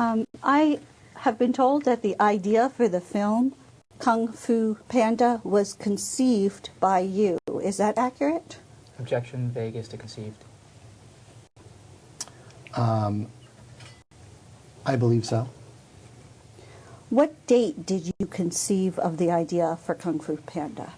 I have been told that the idea for the film Kung Fu Panda was conceived by you. Is that accurate? Objection, vague as to conceived. I believe so. What date did you conceive of the idea for Kung Fu Panda?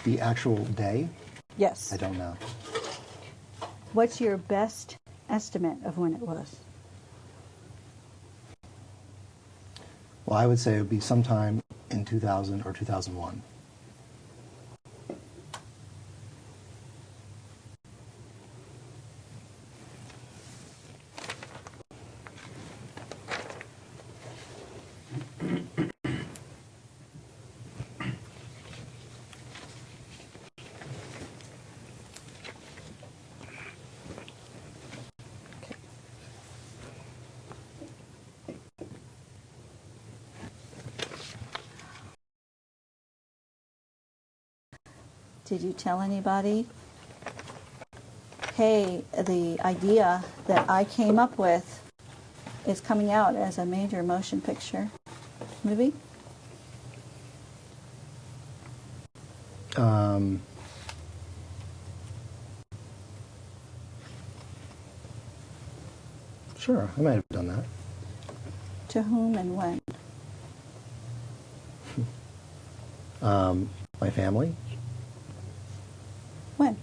The actual day? Yes. I don't know. What's your best estimate of when it was? Well, I would say it would be sometime in 2000 or 2001. Did you tell anybody, hey, the idea that I came up with is coming out as a major motion picture movie? Sure, I might have done that. To whom and when? My family. When?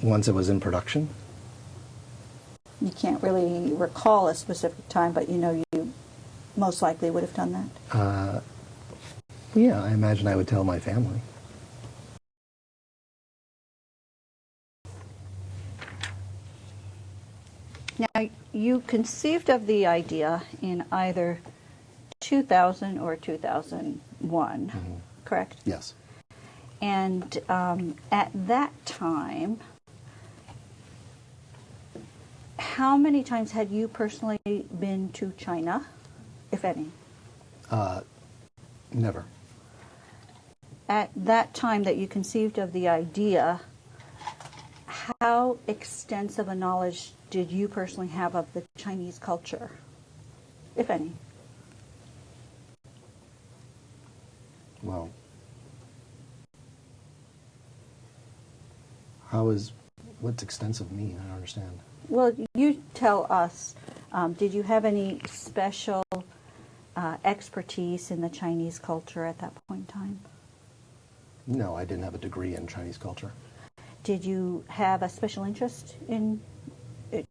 Once it was in production. You can't really recall a specific time, but you know you most likely would have done that. Yeah, I imagine I would tell my family. Now, you conceived of the idea in either 2000 or 2001, correct? Yes. And at that time, how many times had you personally been to China, if any? Never. At that time that you conceived of the idea, how extensive a knowledge did you personally have of the Chinese culture, if any? Well, what's extensive mean? I don't understand. Well, you tell us, did you have any special expertise in the Chinese culture at that point in time? No, I didn't have a degree in Chinese culture. Did you have a special interest in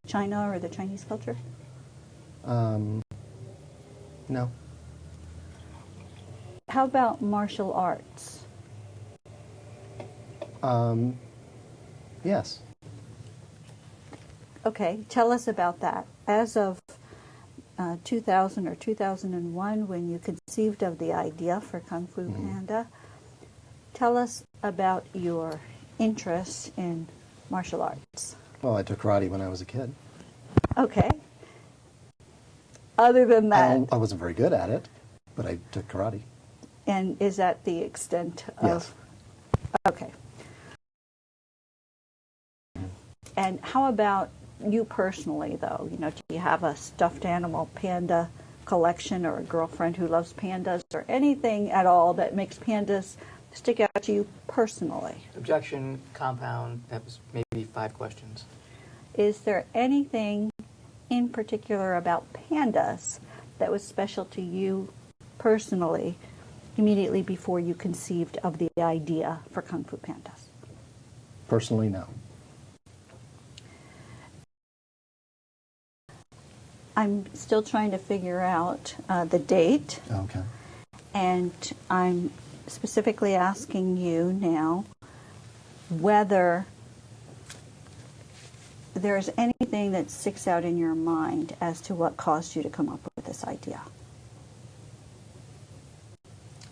China or the Chinese culture? No. How about martial arts? Yes. Okay, tell us about that. As of 2000 or 2001, when you conceived of the idea for Kung Fu Panda, tell us about your interest in martial arts. Well, I took karate when I was a kid. Okay. Other than that... I wasn't very good at it, but I took karate. And is that the extent of... Yes. Okay. And how about you personally, though? You know, do you have a stuffed animal panda collection or a girlfriend who loves pandas or anything at all that makes pandas stick out to you personally? Objection, compound, that was maybe 5 questions. Is there anything in particular about pandas that was special to you personally immediately before you conceived of the idea for Kung Fu Pandas? Personally, no. I'm still trying to figure out the date. Okay. And I'm specifically asking you now whether there's anything that sticks out in your mind as to what caused you to come up with this idea.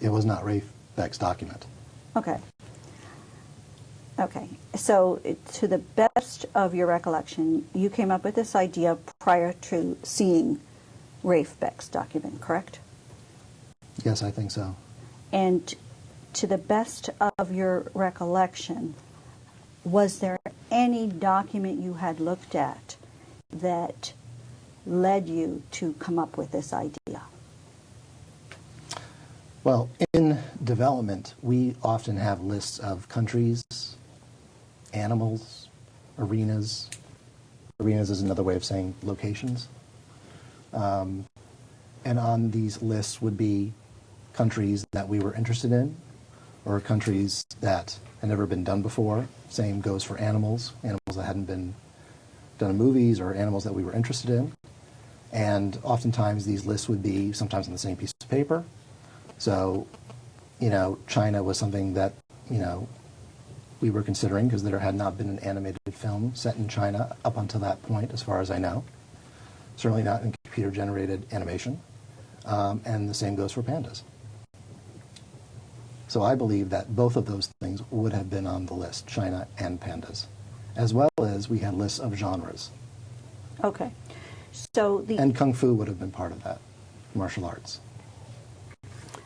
It was not Rafe Beck's document. Okay. Okay. So, to the best of your recollection, you came up with this idea prior to seeing Rafe Beck's document, correct? Yes, I think so. And to the best of your recollection, was there any document you had looked at that led you to come up with this idea? Well, in development, we often have lists of countries, animals, arenas. Arenas is another way of saying locations. And on these lists would be countries that we were interested in, or countries that had never been done before. Same goes for animals, animals that hadn't been done in movies, or animals that we were interested in. And oftentimes these lists would be sometimes on the same piece of paper. So, China was something that, we were considering, because there had not been an animated film set in China up until that point, as far as I know. Certainly not in computer-generated animation. And the same goes for pandas. So I believe that both of those things would have been on the list, China and pandas, as well as we had lists of genres. Okay. So and Kung Fu would have been part of that, martial arts.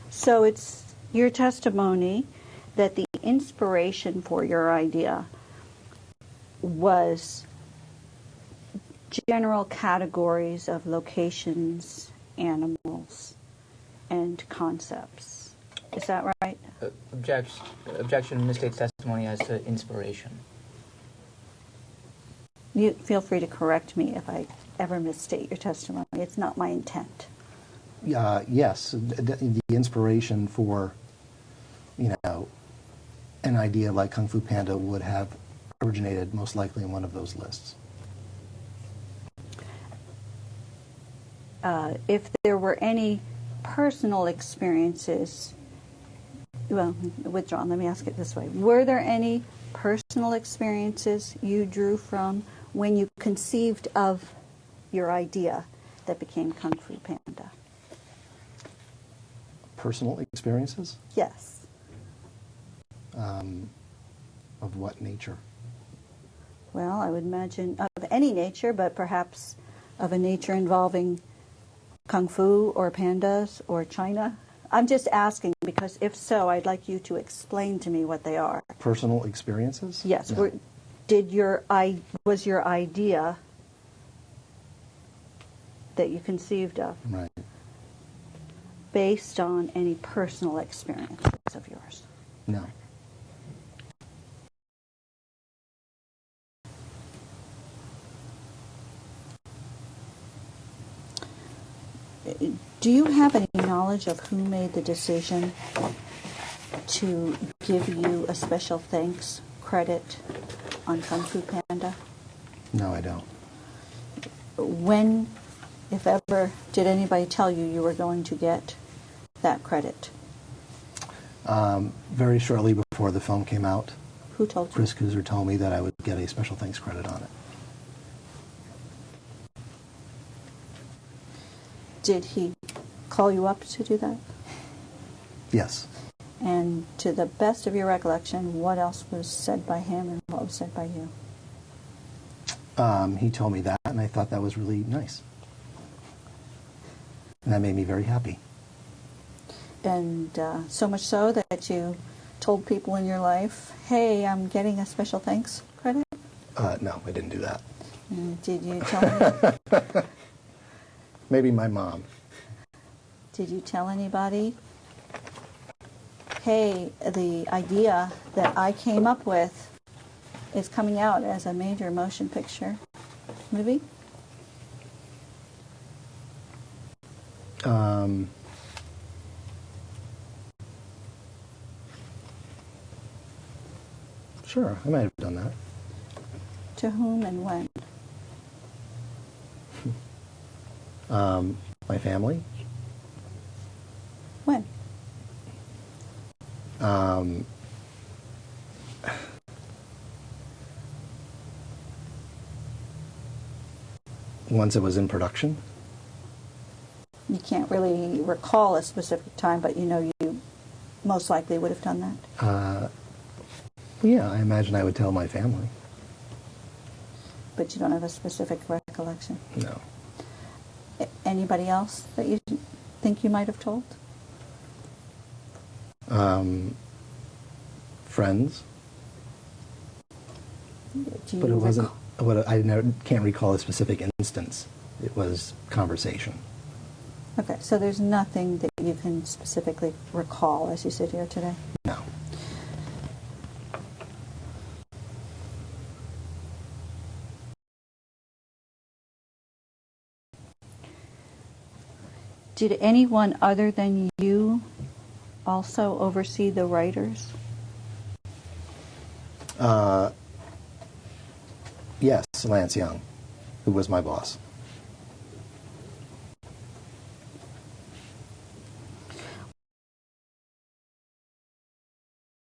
So it's your testimony that the inspiration for your idea was general categories of locations, animals, and concepts. Is that right? Objection misstates testimony as to inspiration. You feel free to correct me if I ever misstate your testimony. It's not my intent. Yes, the inspiration for, an idea like Kung Fu Panda would have originated most likely in one of those lists. If there were any personal experiences, well, withdrawn, let me ask it this way. Were there any personal experiences you drew from when you conceived of your idea that became Kung Fu Panda? Personal experiences? Yes. Of what nature? Well, I would imagine of any nature, but perhaps of a nature involving Kung Fu or pandas or China. I'm just asking because if so, I'd like you to explain to me what they are. Personal experiences? Yes. No. Was your idea that you conceived of Right. based on any personal experiences of yours? No. Do you have any knowledge of who made the decision to give you a special thanks credit on Kung Fu Panda? No, I don't. When, if ever, did anybody tell you you were going to get that credit? Very shortly before the film came out, Who told you? Chris Kuzer told me that I would get a special thanks credit on it. Did he call you up to do that? Yes. And to the best of your recollection, what else was said by him and what was said by you? He told me that, and I thought that was really nice. And that made me very happy. And so much so that you told people in your life, hey, I'm getting a special thanks credit? No, I didn't do that. Did you tell me? Maybe my mom. Did you tell anybody, hey, the idea that I came up with is coming out as a major motion picture movie? Sure, I might have done that. To whom and when? My family. When? Once it was in production. You can't really recall a specific time, but you know you most likely would have done that. Yeah, I imagine I would tell my family. But you don't have a specific recollection. No. Anybody else that you think you might have told? friends, Do but it you wasn't. recall- I can't recall a specific instance. It was conversation. Okay, so there's nothing that you can specifically recall as you sit here today? No. Did anyone other than you also oversee the writers? Yes, Lance Young, who was my boss.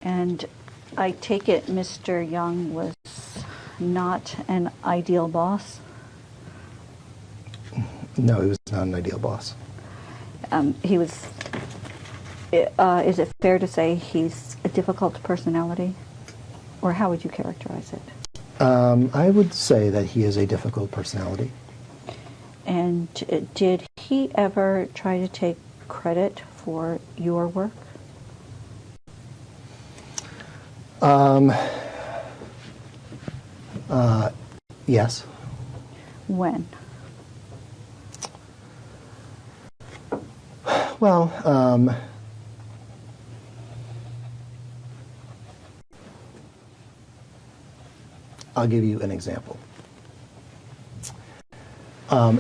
And I take it Mr. Young was not an ideal boss? No, he was not an ideal boss. He was, is it fair to say he's a difficult personality? Or how would you characterize it? I would say that he is a difficult personality. And did he ever try to take credit for your work? Yes. When? Well, I'll give you an example.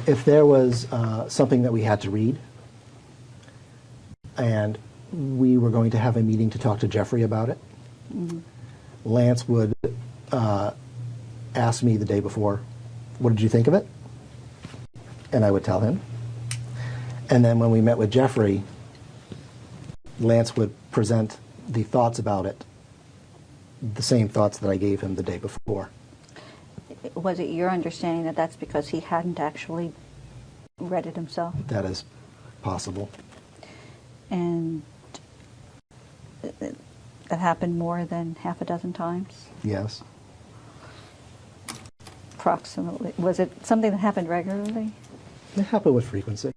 If there was something that we had to read, and we were going to have a meeting to talk to Jeffrey about it, Lance would ask me the day before, what did you think of it? And I would tell him. And then when we met with Jeffrey, Lance would present the thoughts about it, the same thoughts that I gave him the day before. Was it your understanding that that's because he hadn't actually read it himself? That is possible. And that happened more than half a dozen times? Yes. Approximately. Was it something that happened regularly? It happened with frequency.